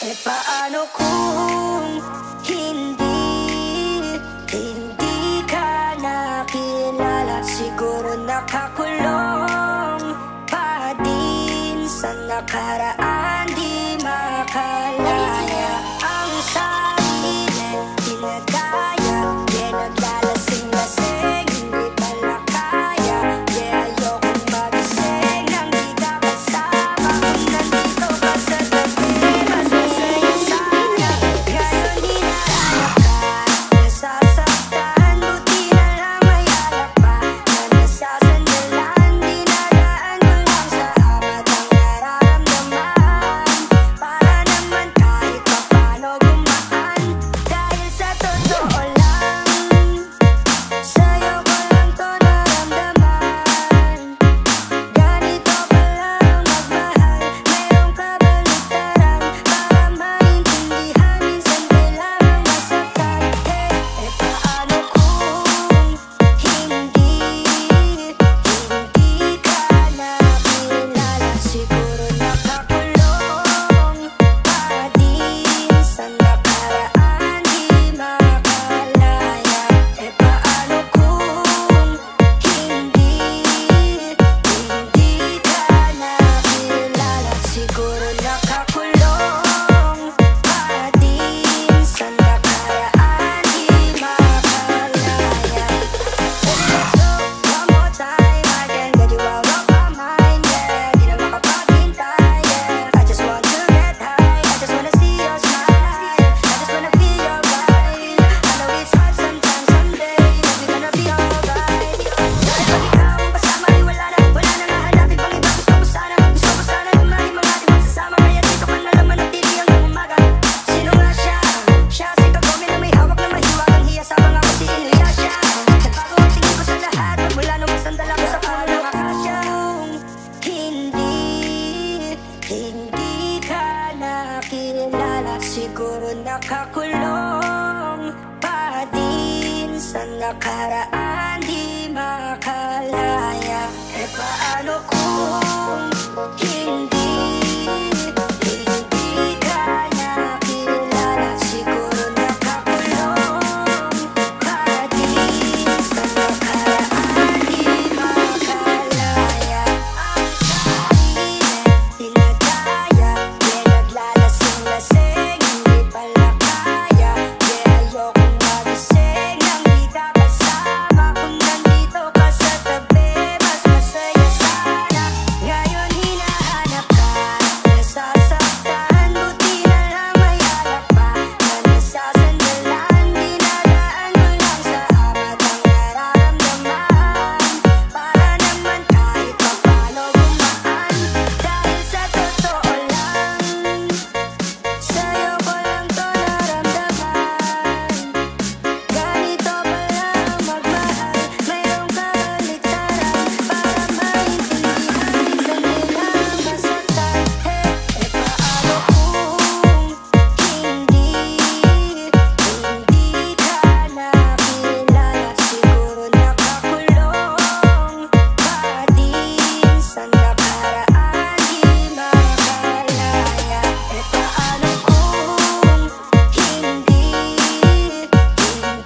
E paano kung hindi ka nakilala? Siguro nakakulong pa din sa nakaraan, di makalaya. Ang sarili tinagaya, naglalasing-lasing, hindi pala kaya. Ayokong magising nang di ka kasama. Kung nandito ka sa tabi, mas masaya sana. Ngayon hinahanap ka, nasasaktan, buti na lang may alak pa. Na nasasandalan, dinadaan mo lang sa amat ang nararamdaman. Para naman kahit papano gumaan, dahil sa totoo lang, sa'yo ko lang to naramdaman. Ganito palang magmahal, mayroong kabaliktaran. Para maintindihan, minsan kailangang masaktan. Paano kung hindi ka nakilala? Siguro nakakulong pa din sa nakaraan, di makalaya. Paano kung hindi ka nakilala? Siguro nakakulong pa din sa nakaraan, di makalaya. Let's go one more time, I can't get you out of my mind, yeah. Di na makapaghintay, yeah. I just want to get high, I just wanna see your smile, I just wanna feel your vibe. I know it's hard sometimes, someday we're gonna be alright. Dahil pag ikaw ang kasama ay wala na nga hanapin pang iba. Gusto ko sana lumalim ang ating magsasama. Kaya dito ka na lang manatili hanggang umaga. Sino nga siya? Siya si Kagome na may hawak na mahiwag ang hiya sa mga kasi iniya siya. Nagbago ang tingin ko sa lahat, magmula nung masandal ako sa puno ng akasya. Hindi ka nakilala, siguro nakakulong pa din sa nakaraan, di makalaya. Paano kung hindi ka nakilala? Siguro nakakulong pa din sa nakaraan, di makalaya. Ang sarili tinagaya, naglalasing-lasing, hindi pala kaya. Ayokong magising nang di ka kasama. Kung nandito ka sa tabi, mas masaya sana. Ngayon hinahanap ka, nasasaktan, buti na lang may alak pa. Na nasasandalan, dinadaan mo lang sa amat ang nararamdaman. Para naman kahit papano gumaan, dahil sa totoo lang, sa'yo ko lang to naramdaman. Ganito palang magmahal, mayroong kabaliktaran. Para maintindihan, minsan kailangang masaktan. Paano kung hindi ka nakilala? Siguro nakakulong pa din sa nakaraan, di makalaya. Paano kung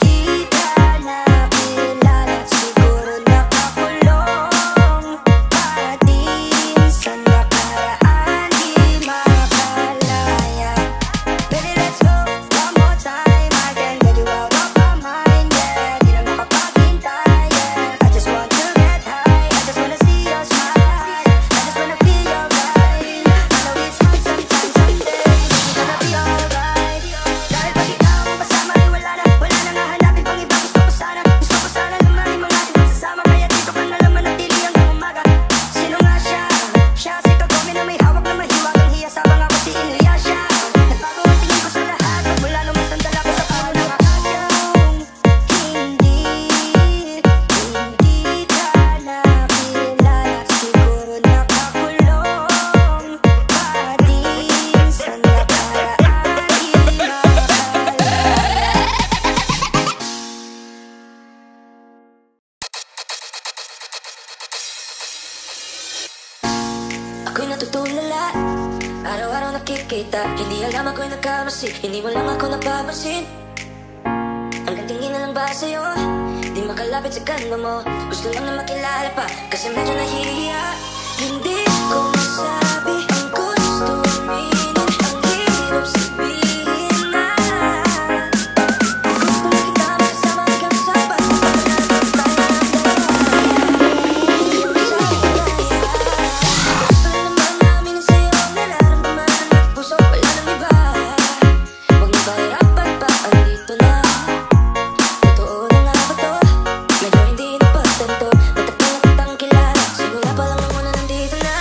hindi ka nakilala? Siguro nakakulong pa din sa nakaraan, di makalaya. Baby, let's go one more time, I can't get you out of my mind, yeah. Di na makapaghintay, yeah. I just want to get high, I just wanna see your smile, I just wanna feel your vibe. I know it's hard sometimes, someday we're gonna be alright. Dahil pag ikaw ang kasama ay wala na nga hanapin pang iba. Gusto ko sana lumalim ang ating magsasama. Kaya dito ka na lang manatili hanggang umaga. Sino nga siya? Siya si Kagome na may hawak na mahiwag ang hiya sa mga kasi iniya siya. Nagbago ang tingin ko sa lahat, magmula nung masandal ako sa puno ng akasya. Hindi ka nakilala, siguro nakakulong pa din sa nakaraan, di makalaya. Ako'y natutulala Araw-araw nakikita, hindi alam ako'y nagkamasi. Hindi mo lang ako napapansin. Hanggang tingin na lang ba sa'yo? Di makalapit sa kanwa mo. Gusto lang na makilala pa, kasi medyo nahihiya. Hindi ko masabi ang gusto aminin. Ang hirap sabihin na gusto lang kita makasama hanggang sa pagpapanagod tayo ng dalawa. Hindi mo masabi na yan. Gusto lang naman namin sa'yo ang nararamdaman ng puso, wala nang iba. Huwag na pahirapan pa, andito na. Totoo na nga ba to? Medyo hindi napatanto. Matagal na kitang kilala, simula pa lang nung una nandito na.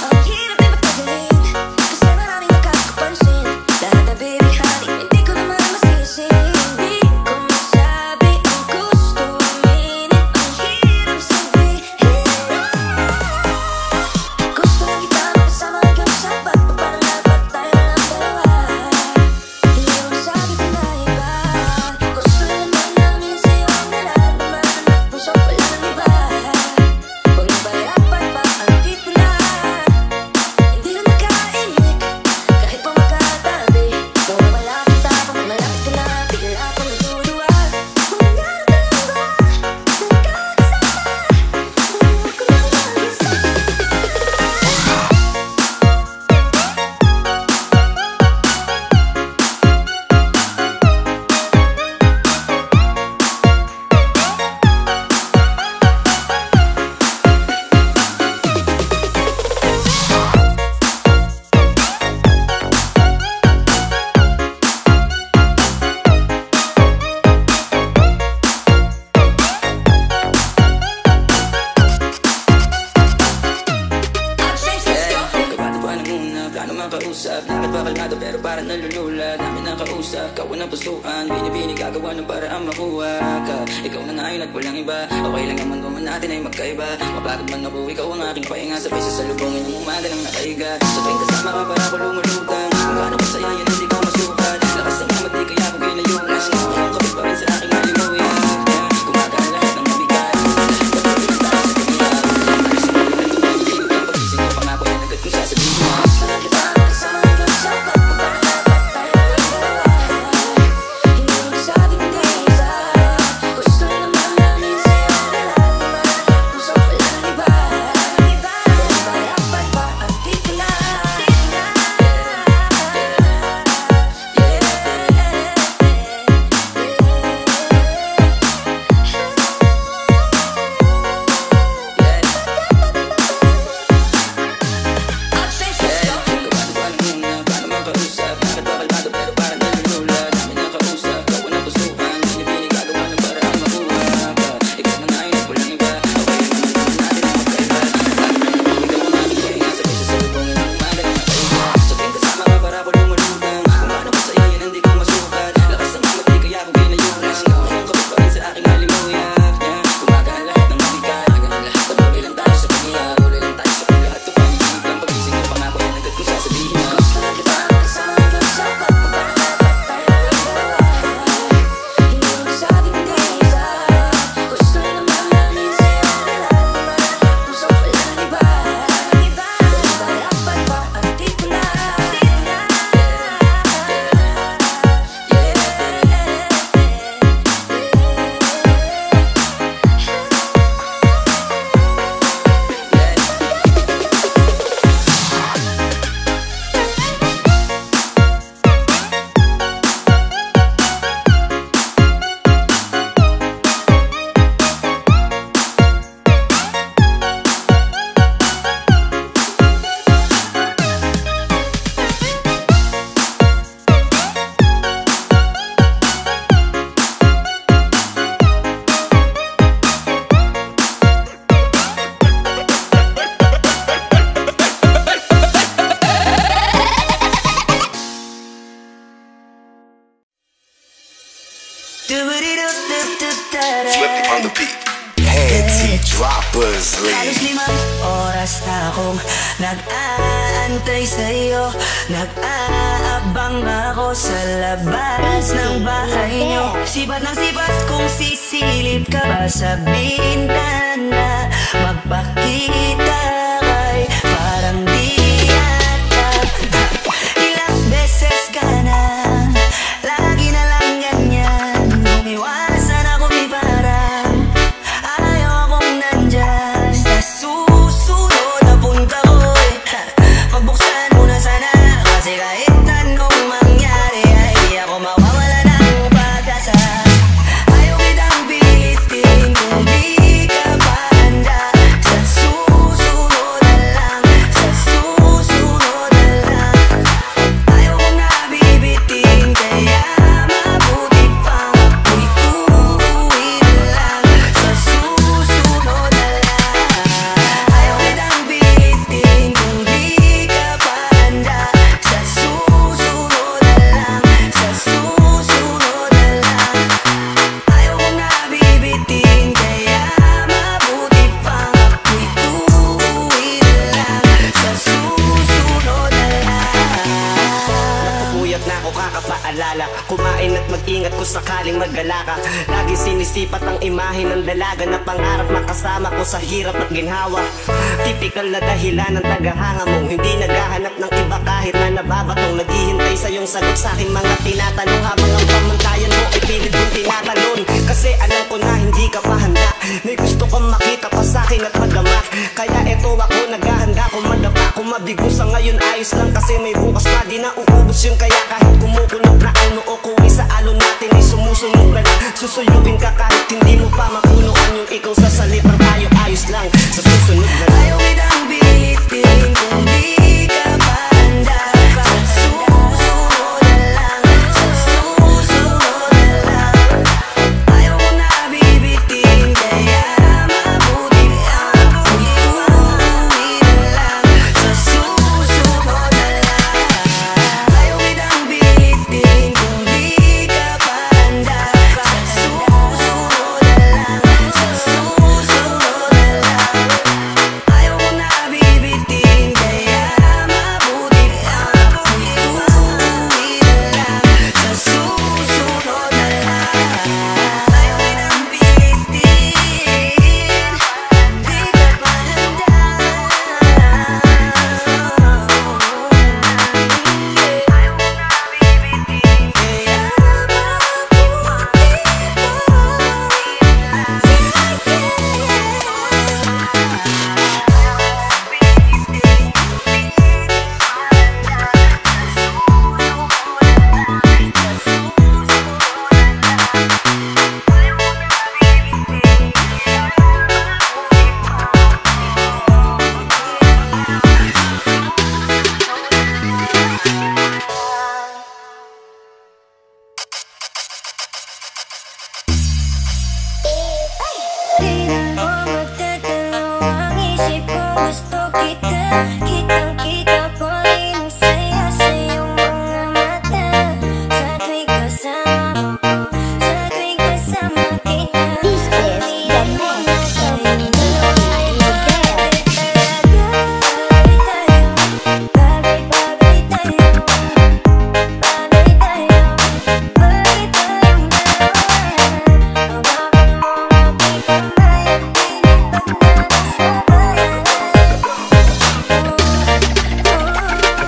Ang hirap ay matagalin, kasi maraming nakakapansin. Lahat na baby honey, hindi ko naman masisi. Hindi ko masabi ang gusto aminin. Ang hirap sabihin na gusto lang kita makasama hanggang sa pagpapanagod tayo ng dalawa. Hindi mo masabi ko na iba. Gusto lang naman namin sa'yo ang nararamdaman ng puso, wala nang iba. Huwag na pahirapan pa, andito na. Hindi na nakainip, kahit pa magkatabi. Mawawala kita pag malapit ka na, bigla akong natuluwa. Mangyari ka lang ba? Nagkakasama, ayoko nang mag-isa. Kabado pa ng una, plano makausap. Lakad ba kalmado pero parang nalulula. Dami nakausap, kawan ng pusuan. Binibini gagawa ng paraan makuha ka. Ikaw na ngayon at walang iba. Okay lang naman naman natin ay magkaiba. Mapagod man ako, ikaw ang aking pahinga. Sabay sa salubungin ng umaga ng nakahiga. Sa tuwing kasama ka para ako lumulutang. Kung gaano masaya yun hindi ko masukat. Lakas ng mga di kaya ako ginayungan. Ngayon kapit pa rin sa aking halimuya. Gumagana lahat ng mabigat. Patuloy lang tayo sa kanila. Alis na ulit ang tumingin. Pagising ko pangako yan agad kung sasabihin mo. Gusto lang kita makasama hanggang sa pagpapanagod tayo ng dalawa. Hindi mo masabi kung di isa. Gusto lang naman namin sa'yo ang nararamdaman ng puso, wala nang iba. Huwag na pahirapan pa, andito na. Kabado pa ng una, plano makausap. Lakad ba kalmado pero parang nalulula. Dami nakausap, kawan ng pusuan. Binibini gagawa ng paraan makuha ka. Ikaw na ngayon at walang iba. Okay lang naman natin ay magkaiba. Lagi na naman ikaw ang aking pahinga. Sabay sa salubungin ng umaga ng nakahiga. Sa tuwing kasama ka para ako lumulutang. Kung gaano masaya yan hindi ko masukat. Lakas ng mga di kaya ako ginayunan. Ngayon kapit pa rin sa aking halimuya. Gumagana lahat ng mabigat. Patuloy lang tayo sa kanila. Tuloy lang tayo sa kung lahat tumanig lang. Pagising ko pangako yan agad kung sasabihin mo. Gusto lang kita makasama hanggang sa pagpapanagod tayo ng dalawa. Hindi mo masabi kung di isa. Gusto lang naman namin sa'yo ang nararamdaman ng puso, wala nang iba. Huwag na pahirapan pa, andito na. Flippy on the beat. Panty droppers, Halos lady. 5 oras na akong nag-aantay sa'yo. Nag-aabang ako sa labas ng bahay nyo. Sibat ng sibat kung sisilip ka ba sa bintana. Magpakita kay parang di yata maalala. Kumain at mag-ingat kung sakaling maggala ka. Lagi sinisipat ang imahe ng dalaga na pangarap makasama ko sa hirap at ginhawa. Tipikal na dahilan ng tagahanga mong hindi naghahanap ng iba kahit na nababatong. Naghihintay sa iyong sagot sa aking mga tinatanong habang ang pamantayan mo ay pilit kong tinatalon. Kasi alam ko na hindi ka pa handa, may gusto kang makita pa sa akin at magama. Kaya eto ako naghahanda kung madapa. Kung mabigo sa ngayon ayos lang kasi may bukas pa. Di na uubos yun kaya kahit kumukunog na ang noo ko sa alon natin ay sumusunod na lang. Susuyugin ka kahit hindi mo pa mapunuan yung ikaw sa salita. Tayo ayos lang sa susunod na lang. Ayaw kitang pilitin kung di ka pa handa. Sa susunod na lang, sa susunod na lang. Ayaw ko na bibitin kaya mabuti ang uuwi na lang. Sa susunod na lang. Ayaw kitang pilitin kung di ka pa handa. Sa susunod na lang, sa susunod na lang. Ayaw ko na bibitin kaya mabuti ang uuwi na lang. Sa susunod na lang. Ayaw kitang pilitin, di ka pa handa. Ayaw ko na bibitin kaya di na mo magdadalaw ang isip ko. Gusto kita, kitang-kita ko rin ang saya sa iyong mga mata. Sa tuwing kasama ko, sa tuwing kasama kita. Aminin mo na tayong dalawa ay bagay talaga. Bagay tayo, bagay tayo, bagay tayong dalawa. Hawakan mo ang aking kamay at pinipag natin sa bayan.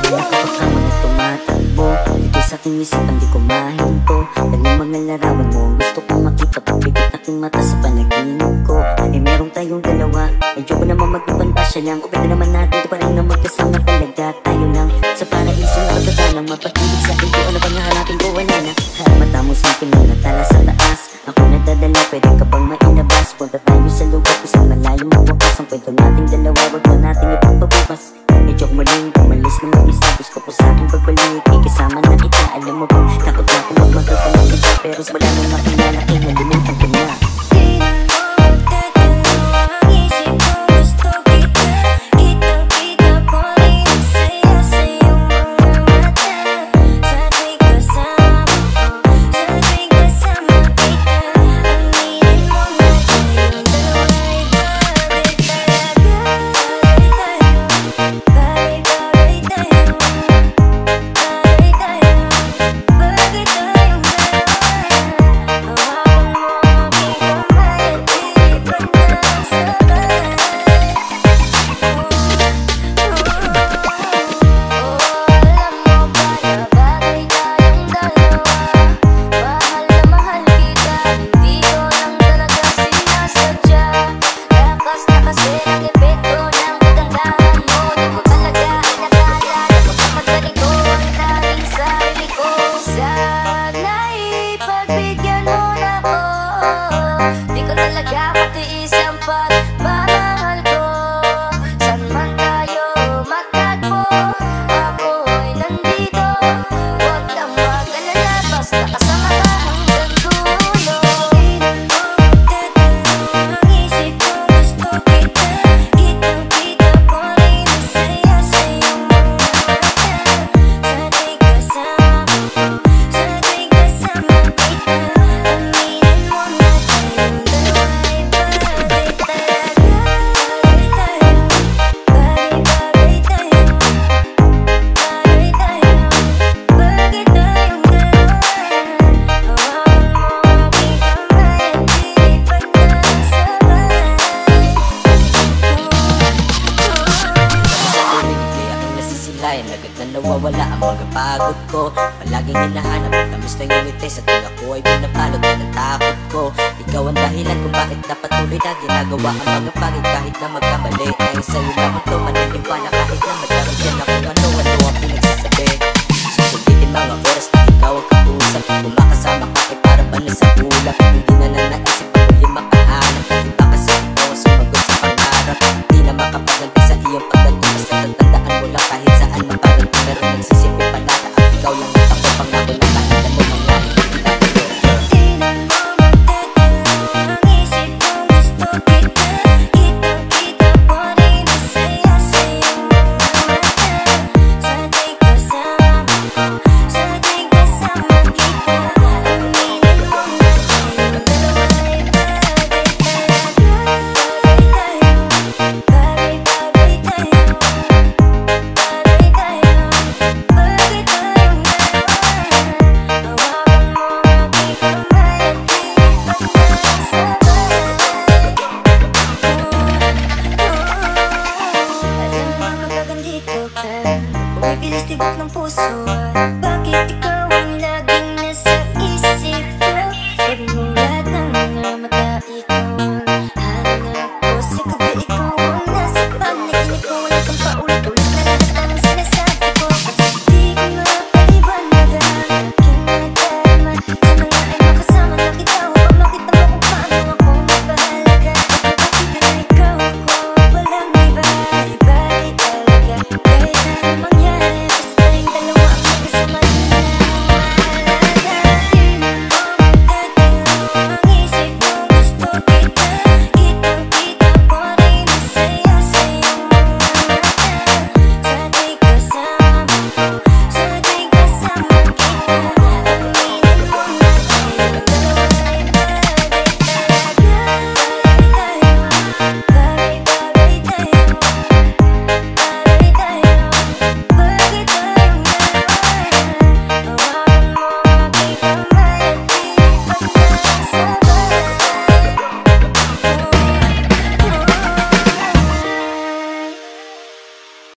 Nakapagkama na tumatakbo dito sa aking isipan, di ko mahinto. Dahil mga larawan mo gusto kong makita. Pagpikit aking mata sa panaginip ko. Eh merong tayong dalawa, medyo ko naman mag-ibanta siya lang. Kung pwede naman natin ito pa rin na magkasama talaga. Tayo lang sa paraiso na pagkatalang mapag-ibig sa akin ko. Ano bang hahanapin ko? Wala na. Mata mo sa akin na natala sa taas. Ako nadadala, pwede ka bang mainabas? Punta tayo sa lugar isang malayo magwakas. Ang kwento nating dalawa, wag na nating ipagpabukas. Medyo muling umalis na mag-isa. Gusto ko sa aking pagbalik, ikasama na kita. Alam mo ba, takot na ako magmagkakalang kita. Pero wala nang makilala, kinalimutan ko na. Di na mo magdadalaw ang isip ko. Gusto kita, kitang-kita ko rin ang saya sa iyong mga mata. Sa tuwing kasama ko, sa tuwing kasama kita. Aminin mo na tayong dalawa ay bagay talaga. Bagay tayo, bagay tayo, bagay tayong dalawa. dahil agad na nawawala ang mga pagod ko. Palaging hinahanap ang tamis ng iyong ngiti, sa tinga ko ay pinapalot na ng takot ko. Ikaw ang dahilan kung bakit na patuloy na ginagawa ang mga bagay kahit na magkamali. Dahil sa'yo naman to maniniwala kahit na magkaroon dyan ako ano-ano ang pinagsasabi. Susulitin mga oras na ikaw ang kausap, kung makasama ka ay para ba na sa ulap. Hindi na naisip ang huli makahanap, hindi ba kasi ikaw ang sumagot sa pangarap. Di na makapaganti sa iyong pagdating, basta tatandaan mo lang kahit saan maparating. Pero nagsisipin palata at ikaw lang at ako, pangako na kahit ano mangyari hindi tayo. Di na mo magdadala ang isip kong gusto kita. Kitang-kita ko rin ang saya sa iyong mga mata. Sa tuwing kasama ko, sa tuwing kasama kita, aminin mo na tayong dalawa ay bagay tayo. Bagay tayo, bagay tayo, bagay tayong dalawa. Hawakan mo ang aking kamay at ilipat na sabay. Alam mo kapag andito ka, bumibilis tibok ng puso. Bakit ikaw